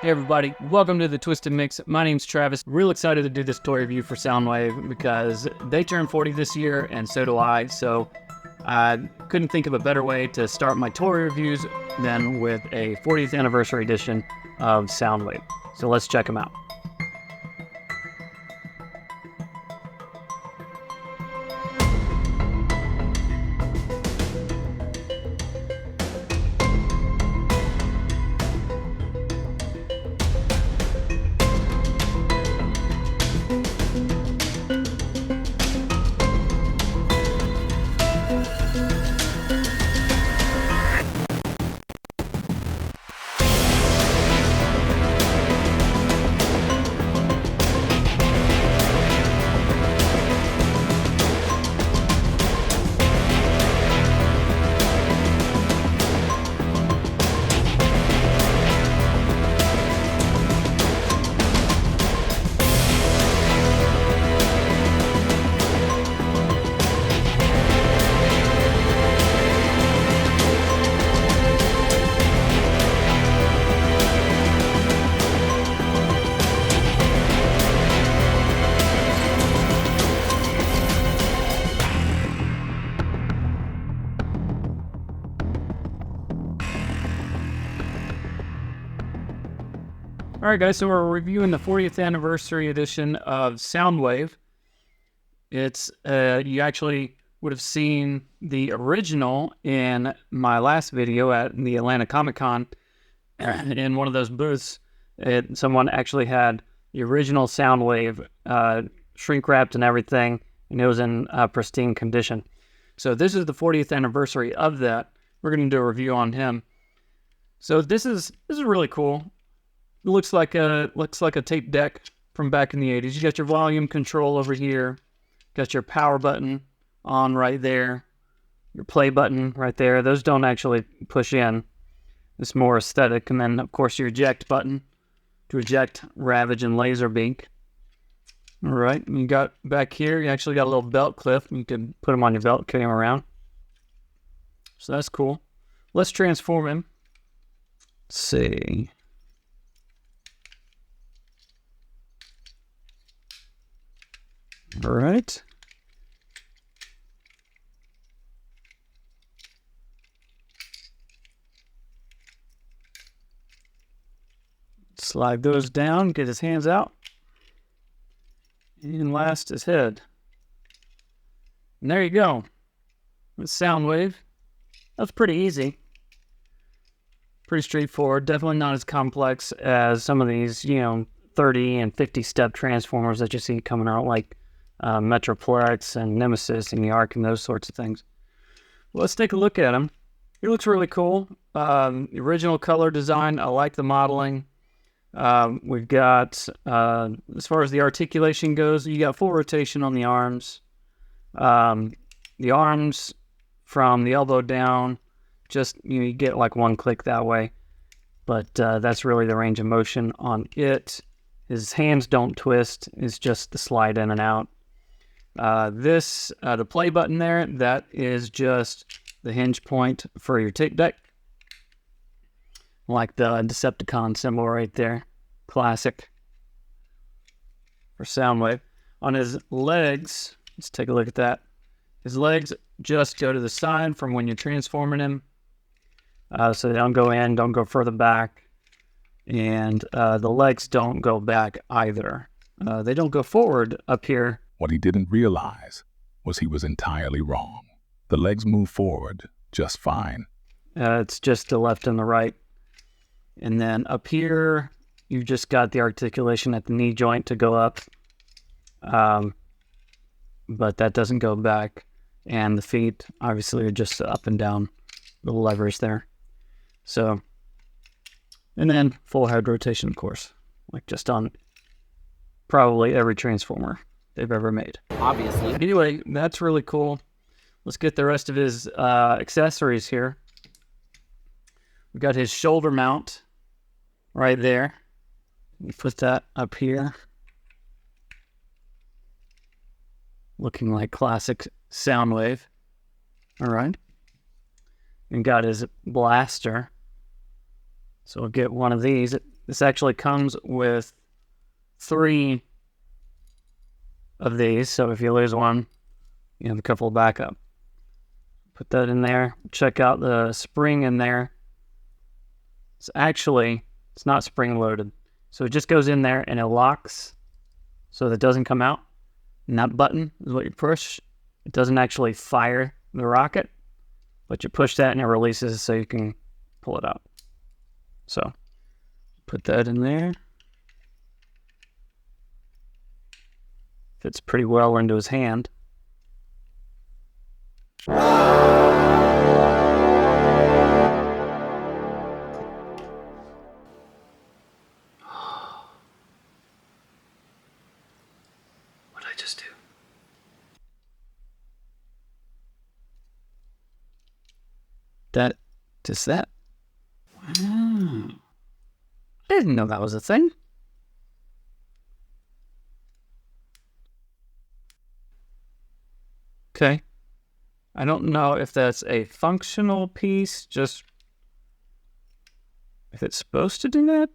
Hey everybody, welcome to the Twisted Mix. My name's Travis. Real excited to do this toy review for Soundwave because they turned 40 this year and so do I. So I couldn't think of a better way to start my toy reviews than with a 40th anniversary edition of Soundwave. So let's check them out. Alright guys, so we're reviewing the 40th anniversary edition of Soundwave. It's, you actually would have seen the original in my last video at the Atlanta Comic Con. In one of those booths, someone actually had the original Soundwave shrink wrapped and everything, and it was in pristine condition. So this is the 40th anniversary of that. We're going to do a review on him. So this is really cool. It looks like a tape deck from back in the 80s. You got your volume control over here. Got your power button on right there. Your play button right there. Those don't actually push in. It's more aesthetic. And then, of course, your eject button to eject Ravage and Laserbeak. All right. You got back here, you actually got a little belt clip. You can put them on your belt, carry them around. So that's cool. Let's transform him. Let's see. All right. Slide those down, get his hands out. And last, his head. And there you go. With Soundwave. That's pretty easy. Pretty straightforward. Definitely not as complex as some of these, 30 and 50 step transformers that you see coming out like Metroplex and Nemesis and the Arc and those sorts of things. Well, let's take a look at him. He looks really cool. The original color design, I like the modeling. We've got, as far as the articulation goes, you got full rotation on the arms. The arms from the elbow down, just, you get like one click that way. But that's really the range of motion on it. His hands don't twist. It's just the slide in and out. The play button there, that is just the hinge point for your tape deck. Like the Decepticon symbol right there. Classic for Soundwave. On his legs, let's take a look at that. His legs just go to the side from when you're transforming him. So they don't go in, don't go further back. And the legs don't go back either. They don't go forward up here. What he didn't realize was he was entirely wrong. The legs move forward just fine. It's just the left and the right. And then up here, you've just got the articulation at the knee joint to go up. But that doesn't go back. And the feet, obviously, are just up and down little levers there. So, and then full head rotation, of course. Like just on probably every transformer they've ever made. Obviously. Anyway, that's really cool. Let's get the rest of his accessories here. We've got his shoulder mount right there. We put that up here. Looking like classic Soundwave. All right. And got his blaster. So we'll get one of these. It This actually comes with 3 of these, so if you lose one, you have a couple backup. Put that in there. Check out the spring in there. It's not spring loaded. So it just goes in there and it locks so that it doesn't come out. And that button is what you push. It doesn't actually fire the rocket, but you push that and it releases so you can pull it out. So put that in there. Fits pretty well into his hand. What did I just do? That. Wow. I didn't know that was a thing. Okay. I don't know if that's a functional piece, just if it's supposed to do that.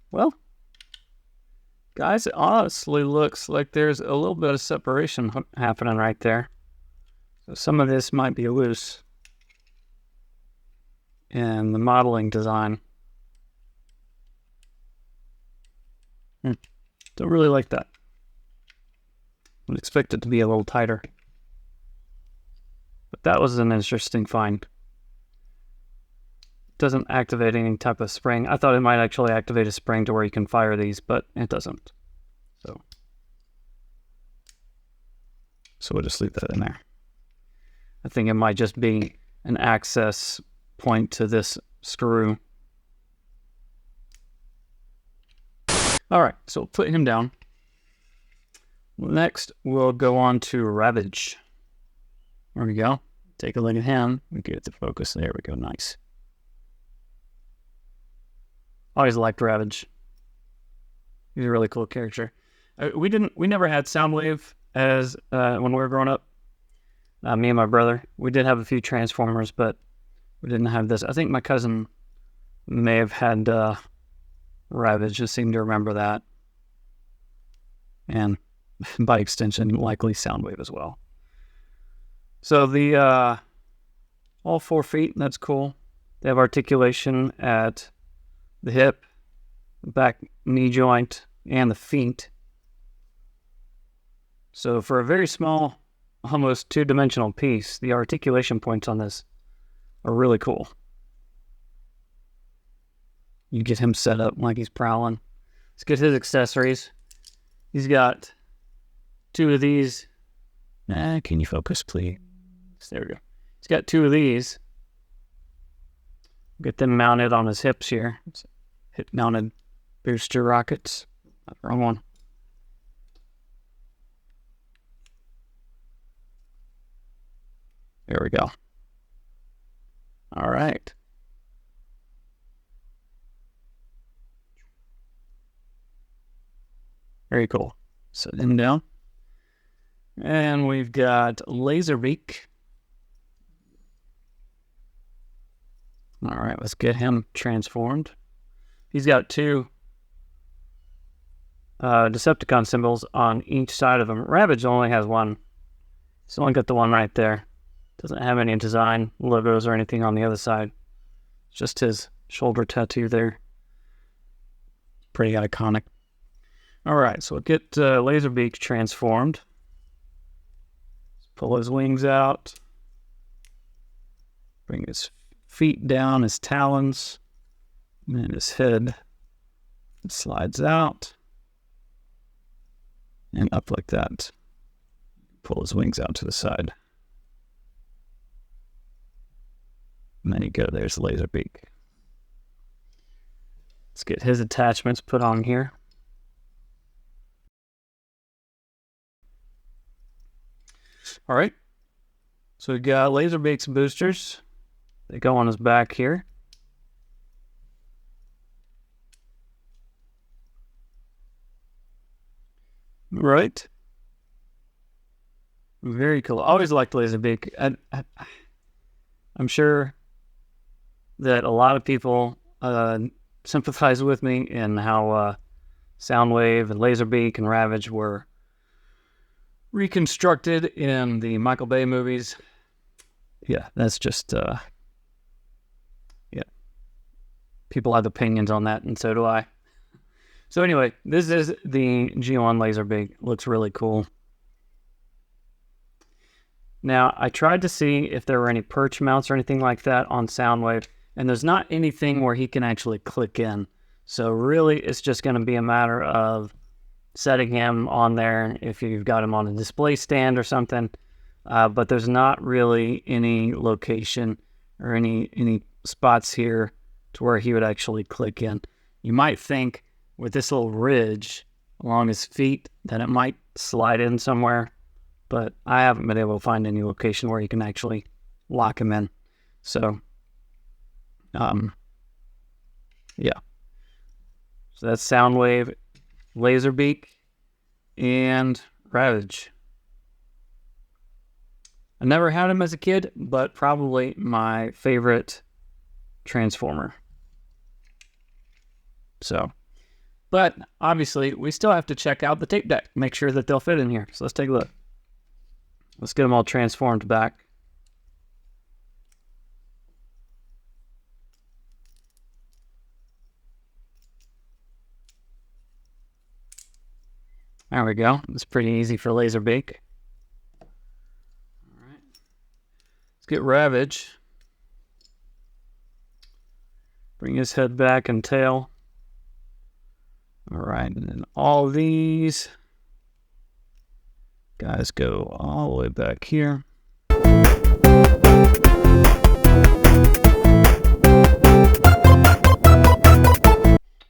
Well, guys, it honestly looks like there's a little bit of separation happening right there. So some of this might be loose in the modeling design. Don't really like that. Would expect it to be a little tighter. But that was an interesting find. Doesn't activate any type of spring. I thought it might actually activate a spring to where you can fire these, but it doesn't. So we'll just leave that in there. I think it might just be an access point to this screw. All right, so we'll put him down. Next, we'll go on to Ravage. There we go. Take a look at him. We get the focus. There we go. Nice. Always liked Ravage. He's a really cool character. We never had Soundwave as when we were growing up. Me and my brother. We did have a few Transformers, but we didn't have this. I think my cousin may have had Ravage. Just seem to remember that. And by extension, likely Soundwave as well. So the all 4 feet, that's cool. They have articulation at the hip, back knee joint, and the feet. So for a very small, almost 2-dimensional piece, the articulation points on this are really cool. You get him set up like he's prowling. Let's get his accessories. He's got 2 of these. Can you focus, please? There we go. He's got 2 of these. Get them mounted on his hips here. Hip mounted booster rockets. Wrong one. There we go. All right. Very cool. Set him down. And we've got Laserbeak. All right, let's get him transformed. He's got 2 Decepticon symbols on each side of him. Ravage only has 1. He's only got the one right there. Doesn't have any design logos or anything on the other side. It's just his shoulder tattoo there. Pretty iconic. All right, so we'll get Laserbeak transformed. Pull his wings out. Bring his feet down, his talons, and his head slides out and up like that. Pull his wings out to the side. And there you go, there's Laserbeak. Let's get his attachments put on here. All right, so we got Laserbeak's boosters. They go on his back here. Right. Very cool. I always liked Laserbeak. I'm sure that a lot of people sympathize with me in how Soundwave and Laserbeak and Ravage were reconstructed in the Michael Bay movies. Yeah, that's just, yeah. People have opinions on that, and so do I. So anyway, this is the G1 Laserbeak. Looks really cool. Now, I tried to see if there were any perch mounts or anything like that on Soundwave, and there's not anything where he can actually click in. So really, it's just going to be a matter of setting him on there if you've got him on a display stand or something. But there's not really any location or any spots here to where he would actually click in. You might think with this little ridge along his feet that it might slide in somewhere, but I haven't been able to find any location where you can actually lock him in. So, yeah. So that's Soundwave, Laserbeak, and Ravage. I never had him as a kid, but probably my favorite Transformer. So, but obviously we still have to check out the tape deck, make sure that they'll fit in here. So let's take a look. Let's get them all transformed back. There we go. It's pretty easy for Laserbeak. All right. Let's get Ravage. Bring his head back and tail. All right, and then all these guys go all the way back here.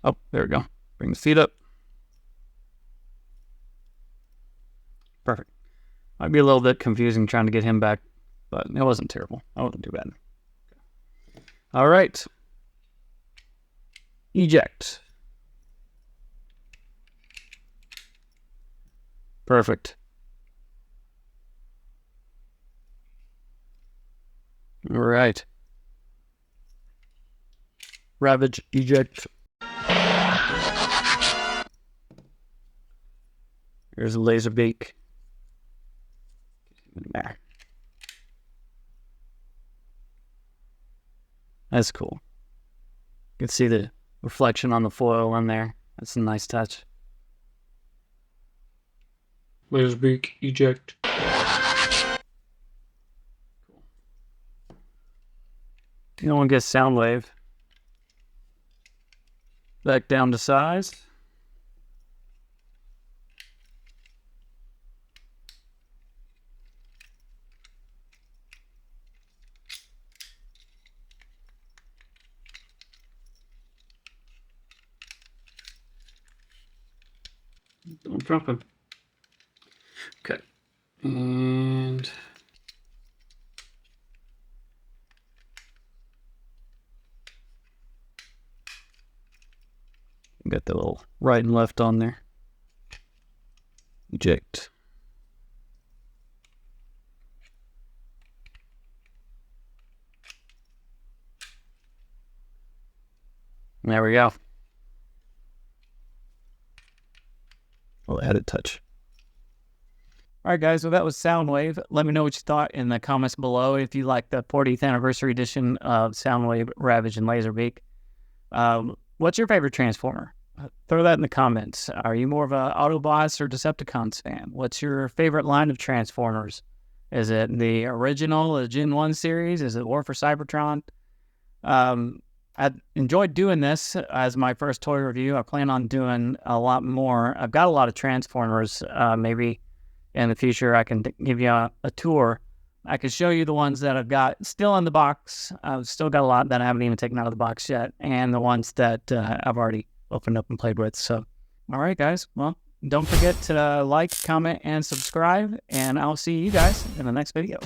Oh, there we go. Bring the feet up. Perfect. Might be a little bit confusing trying to get him back, but it wasn't terrible. That wasn't too bad. All right. Eject. Perfect. All right. Ravage, eject. Here's a Laserbeak. There. That's cool. You can see the reflection on the foil in there. That's a nice touch. Laserbeak, eject. Cool. You don't want to get Soundwave. Back down to size. Don't drop him. Okay. And got the little right and left on there. Eject. There we go. We'll add a touch. All right, guys. So that was Soundwave. Let me know what you thought in the comments below. If you like the 40th anniversary edition of Soundwave, Ravage, and Laserbeak. What's your favorite Transformer? Throw that in the comments. Are you more of a Autobots or Decepticons fan? What's your favorite line of Transformers? Is it the original, the Gen 1 series? Is it War for Cybertron? I enjoyed doing this as my first toy review. I plan on doing a lot more. I've got a lot of Transformers. Maybe in the future I can give you a tour. I can show you the ones that I've got still in the box. I've still got a lot that I haven't even taken out of the box yet, and the ones that I've already opened up and played with. So, all right, guys. Well, don't forget to like, comment, and subscribe, and I'll see you guys in the next video.